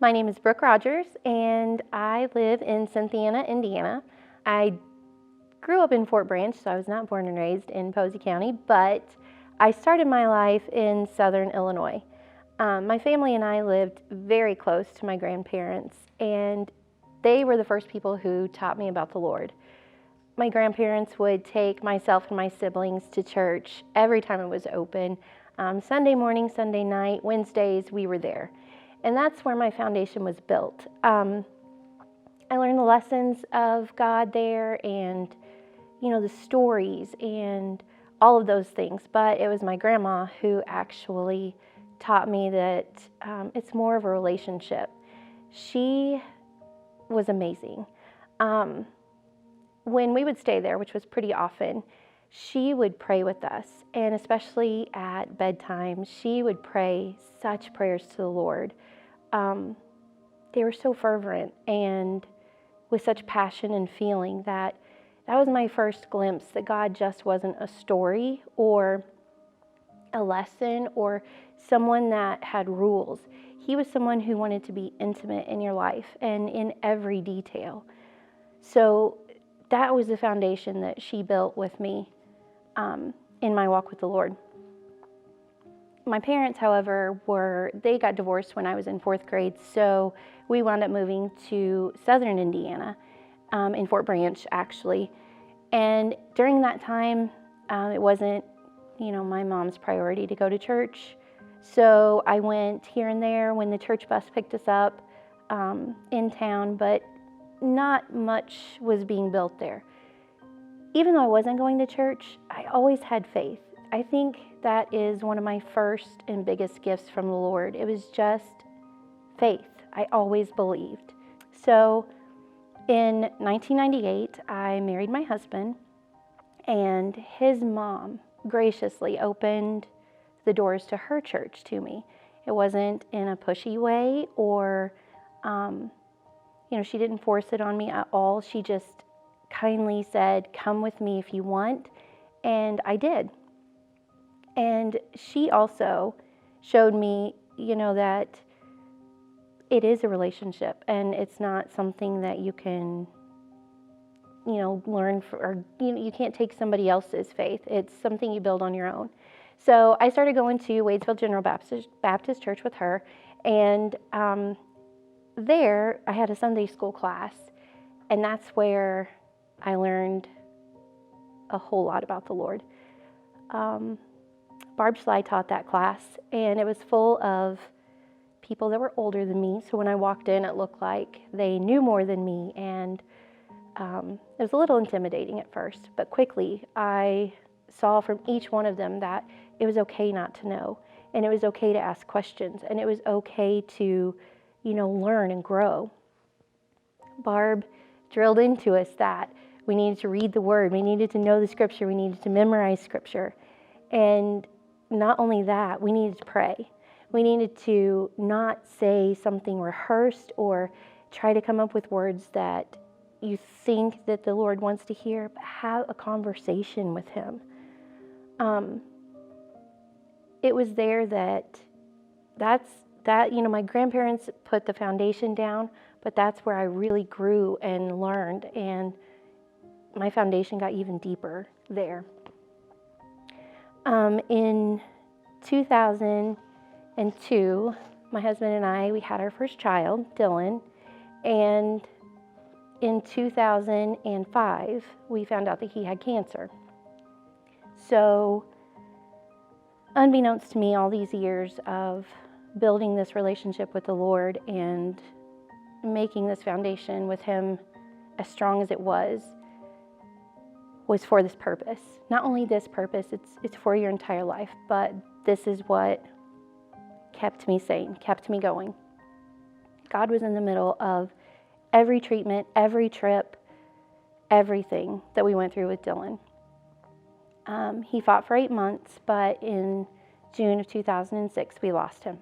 My name is Brooke Rogers, and I live in Cynthiana, Indiana. I grew up in Fort Branch, so I was not born and raised in Posey County, but I started my life in Southern Illinois. My family and I lived very close to my grandparents, and they were the first people who taught me about the Lord. My grandparents would take myself and my siblings to church every time it was open. Sunday morning, Sunday night, Wednesdays, we were there. And that's where my foundation was built. I learned the lessons of God there and, the stories and all of those things. But it was my grandma who actually taught me that it's more of a relationship. She was amazing. When we would stay there, which was pretty often, she would pray with us. And especially at bedtime, she would pray such prayers to the Lord. They were so fervent and with such passion and feeling that was my first glimpse that God just wasn't a story or a lesson or someone that had rules. He was someone who wanted to be intimate in your life and in every detail. So that was the foundation that she built with me in my walk with the Lord. My parents, however, they got divorced when I was in 4th grade, so we wound up moving to Southern Indiana, in Fort Branch, actually. And during that time, it wasn't, my mom's priority to go to church. So I went here and there when the church bus picked us up in town, but not much was being built there. Even though I wasn't going to church, I always had faith. I think that is one of my first and biggest gifts from the Lord. It was just faith. I always believed. So in 1998, I married my husband, and his mom graciously opened the doors to her church to me. It wasn't in a pushy way or, she didn't force it on me at all. She just kindly said, "Come with me if you want," and I did. And she also showed me, that it is a relationship and it's not something that you can, learn or you can't take somebody else's faith. It's something you build on your own. So I started going to Wadesville General Baptist Church with her, and there I had a Sunday school class, and that's where I learned a whole lot about the Lord. Barb Sly taught that class, and it was full of people that were older than me. So when I walked in, it looked like they knew more than me, and it was a little intimidating at first. But quickly, I saw from each one of them that it was okay not to know, and it was okay to ask questions, and it was okay to, learn and grow. Barb drilled into us that we needed to read the Word, we needed to know the Scripture, we needed to memorize Scripture, and not only that, we needed to pray. We needed to not say something rehearsed or try to come up with words that you think that the Lord wants to hear, but have a conversation with Him. It was there my grandparents put the foundation down, but that's where I really grew and learned, and my foundation got even deeper there. In 2002, my husband and I, we had our first child, Dylan, and in 2005, we found out that he had cancer. So, unbeknownst to me, all these years of building this relationship with the Lord and making this foundation with Him as strong as it was for this purpose. Not only this purpose, it's for your entire life, but this is what kept me sane, kept me going. God was in the middle of every treatment, every trip, everything that we went through with Dylan. He fought for 8 months, but in June of 2006, we lost him.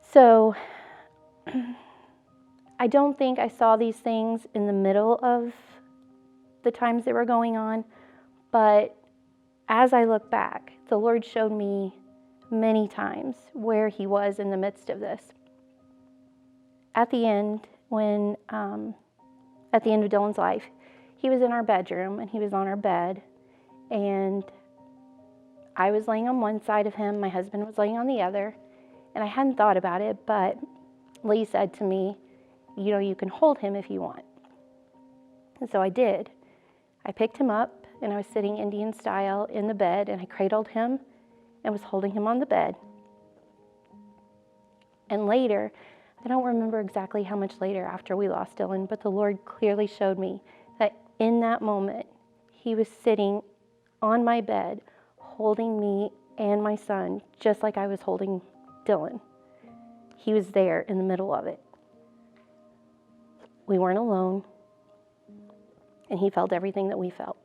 So I don't think I saw these things in the middle of the times that were going on, but as I look back, the Lord showed me many times where he was in the midst of this. At the end, at the end of Dylan's life, he was in our bedroom and he was on our bed, and I was laying on one side of him, my husband was laying on the other, and I hadn't thought about it, but Lee said to me, you can hold him if you want. And so I did. I picked him up and I was sitting Indian style in the bed, and I cradled him and was holding him on the bed. And later, I don't remember exactly how much later after we lost Dylan, but the Lord clearly showed me that in that moment, he was sitting on my bed, holding me and my son, just like I was holding Dylan. He was there in the middle of it. We weren't alone, and he felt everything that we felt.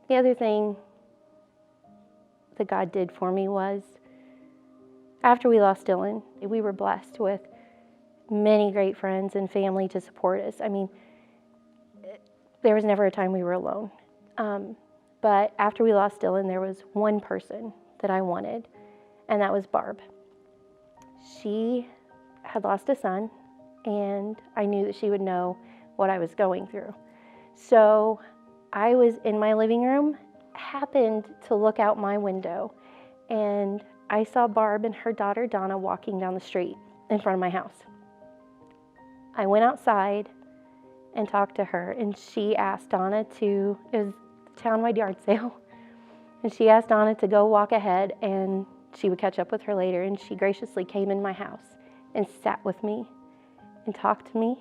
The other thing that God did for me was, after we lost Dylan, we were blessed with many great friends and family to support us. I mean, there was never a time we were alone. But after we lost Dylan, there was one person that I wanted, and that was Barb. She had lost a son, and I knew that she would know what I was going through. So I was in my living room, happened to look out my window, and I saw Barb and her daughter Donna walking down the street in front of my house. I went outside and talked to her, and she asked Donna it was the townwide yard sale, and she asked Donna to go walk ahead and she would catch up with her later, and she graciously came in my house and sat with me and talked to me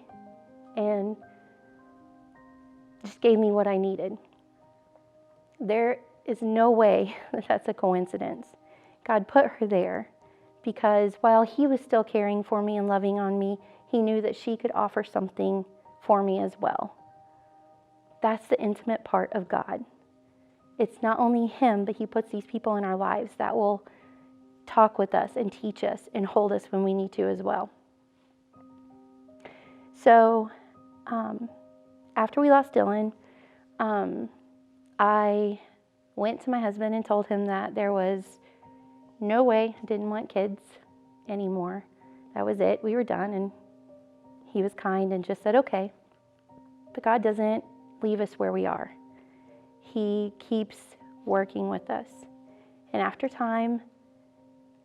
and just gave me what I needed. There is no way that that's a coincidence. God put her there because while he was still caring for me and loving on me, he knew that she could offer something for me as well. That's the intimate part of God. It's not only him, but he puts these people in our lives that will talk with us and teach us and hold us when we need to as well. So after we lost Dylan, I went to my husband and told him that there was no way I didn't want kids anymore. That was it. We were done. And he was kind and just said, okay. But God doesn't leave us where we are. He keeps working with us. And after time,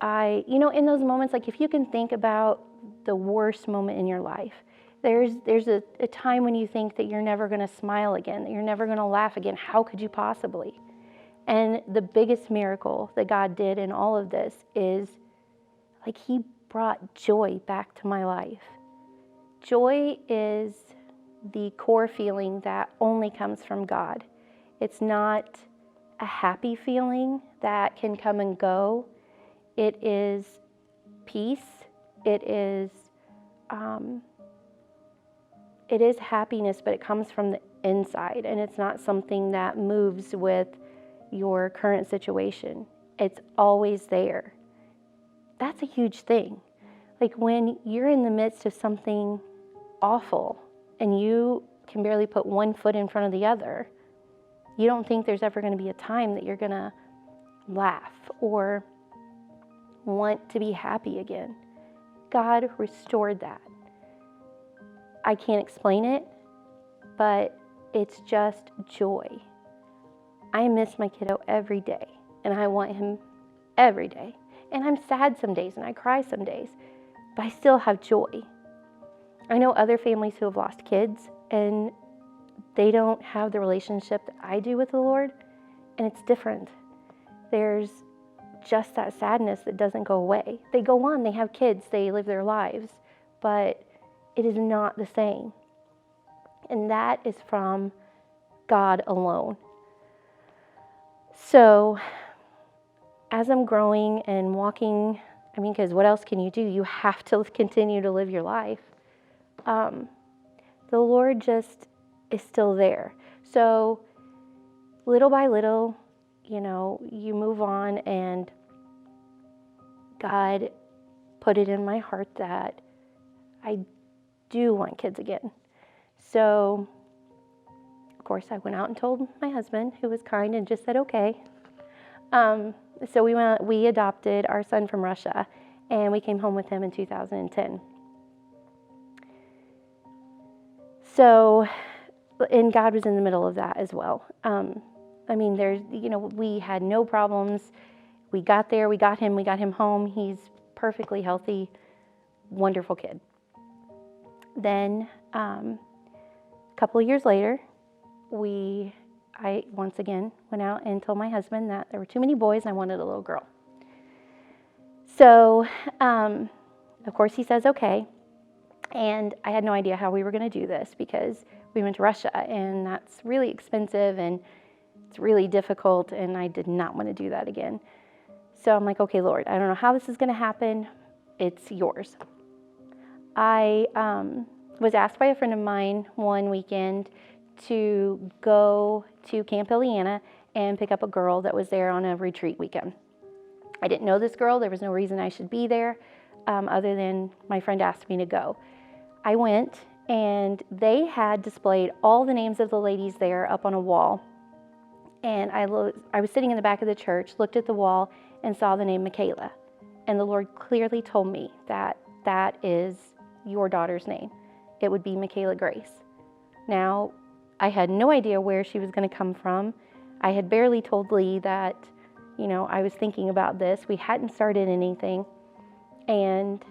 in those moments, like if you can think about the worst moment in your life, there's a time when you think that you're never going to smile again, that you're never going to laugh again. How could you possibly? And the biggest miracle that God did in all of this is, like, he brought joy back to my life. Joy is the core feeling that only comes from God. It's not a happy feeling that can come and go. It is peace. It is happiness, but it comes from the inside, and it's not something that moves with your current situation. It's always there. That's a huge thing. Like when you're in the midst of something awful and you can barely put one foot in front of the other, you don't think there's ever going to be a time that you're going to laugh or want to be happy again. God restored that. I can't explain it, but it's just joy. I miss my kiddo every day, and I want him every day. And I'm sad some days, and I cry some days, but I still have joy. I know other families who have lost kids, and they don't have the relationship that I do with the Lord, and it's different. There's just that sadness that doesn't go away. They go on, they have kids, they live their lives, but it is not the same. And that is from God alone. So, as I'm growing and walking, because what else can you do? You have to continue to live your life. The Lord just is still there. So, little by little, you move on, and God put it in my heart that I do want kids again. So, of course, I went out and told my husband, who was kind and just said, okay. So we adopted our son from Russia, and we came home with him in 2010. So, and God was in the middle of that as well. We had no problems. We got there, we got him home. He's perfectly healthy, wonderful kid. Then, a couple of years later, I once again went out and told my husband that there were too many boys and I wanted a little girl. So, of course, he says okay. And I had no idea how we were going to do this because we went to Russia, and that's really expensive and it's really difficult, and I did not want to do that again. So I'm like, okay, Lord, I don't know how this is going to happen. It's yours. I was asked by a friend of mine one weekend to go to Camp Ileana and pick up a girl that was there on a retreat weekend. I didn't know this girl. There was no reason I should be there other than my friend asked me to go. I went, and they had displayed all the names of the ladies there up on a wall. And I was sitting in the back of the church, looked at the wall, and saw the name Michaela. And the Lord clearly told me that that is your daughter's name. It would be Michaela Grace. Now, I had no idea where she was going to come from. I had barely told Lee that, I was thinking about this. We hadn't started anything, and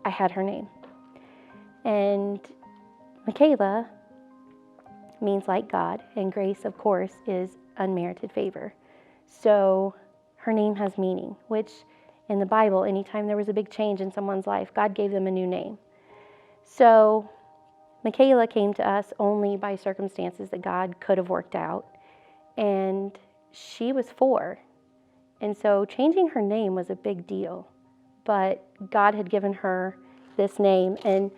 I had her name. And Michaela means like God, and Grace, of course, is unmerited favor. So her name has meaning, which in the Bible, anytime there was a big change in someone's life, God gave them a new name. So Michaela came to us only by circumstances that God could have worked out, and she was 4. And so changing her name was a big deal, but God had given her this name, and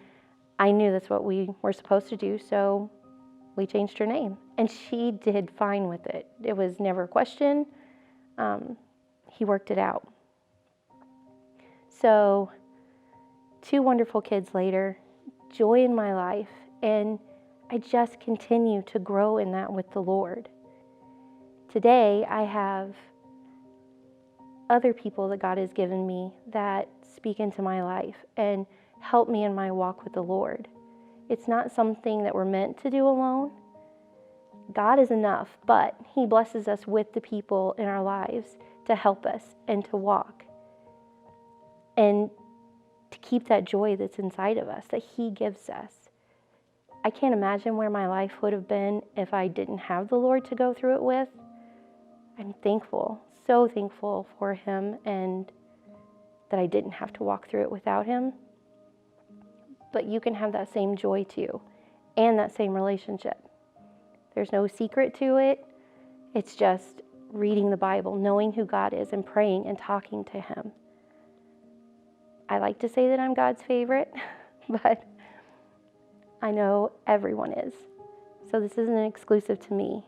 I knew that's what we were supposed to do, so we changed her name, and she did fine with it. It was never a question. He worked it out. So 2 wonderful kids later, joy in my life, and I just continue to grow in that with the Lord. Today, I have other people that God has given me that speak into my life and help me in my walk with the Lord. It's not something that we're meant to do alone. God is enough, but He blesses us with the people in our lives to help us and to walk and to keep that joy that's inside of us that He gives us. I can't imagine where my life would have been if I didn't have the Lord to go through it with. I'm thankful, so thankful for Him, and that I didn't have to walk through it without Him. But you can have that same joy too, and that same relationship. There's no secret to it. It's just reading the Bible, knowing who God is, and praying and talking to Him. I like to say that I'm God's favorite, but I know everyone is. So this isn't exclusive to me.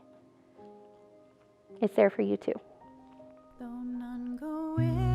It's there for you too. Though none go with